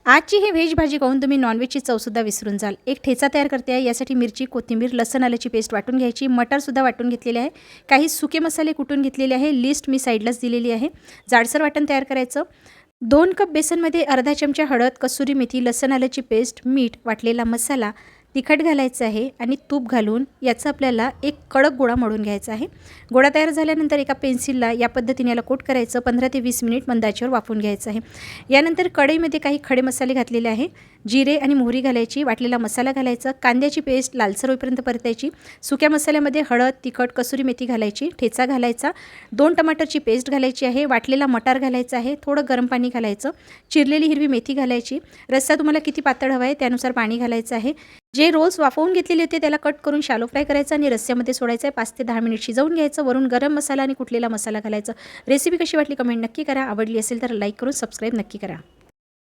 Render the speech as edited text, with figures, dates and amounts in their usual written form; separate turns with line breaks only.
आजची ही व्हेज भाजी खाऊन तुम्ही नॉनव्हेजची चवसुद्धा विसरून जाल। एक ठेचा तयार करते आहे। यासाठी मिरची, कोथिंबीर, लसूण आल्याची पेस्ट वाटून घ्यायची, मटारसुद्धा वाटून घेतलेले आहे, काही सुके मसाले कुटून घेतलेले आहे, लिस्ट मी साईडलाच दिलेली आहे। जाडसर वाटण तयार करायचं। 2 कप बेसनमध्ये अर्धा चमचा हळद, कसुरी मेथी, लसूण आल्याची पेस्ट, मीठ, वाटलेला मसाला, तिखट घालायचं आहे आणि तूप घालून याचा आपल्याला एक कडक गोळा मळून घ्यायचा आहे। गोळा तयार झाल्यानंतर एका पेन्सिलला या पद्धतीने याला कोट करायचं। 15 ते 20 मिनिट मंद आचेवर वाफवून घ्यायचं आहे। यानंतर कढईमध्ये काही खडे मसाले घातलेले आहे, जिरे आणि मोहरी घालायची, वाटलेला मसाला घालायचा, कांद्याची पेस्ट लालसर होईपर्यंत परतायची, सुक्या मसाल्यामध्ये हळद, तिखट, कसुरी मेथी घालायची, ठेचा घालायचा, 2 टमाटरची पेस्ट घालायची आहे, वाटलेला मटार घालायचा आहे, थोडं गरम पाणी घालायचं, चिरलेली हिरवी मेथी घालायची, रस्सा तुम्हाला किती पातळ हवा आहे त्यानुसार पाणी घालायचं आहे। जे रोल्स वाफवून घेतलेले होते त्याला कट करून शॅलो फ्राय करायचं आणि रस्स्यामध्ये सोडायचं आहे। 5 ते 10 मिनिट शिजवून घ्यायचं। वरून गरम मसाला आणि कुटलेला मसाला घालायचा। रेसिपी कशी वाटली कमेंट नक्की करा। आवडली असेल तर लाईक करून सबस्क्राईब नक्की करा।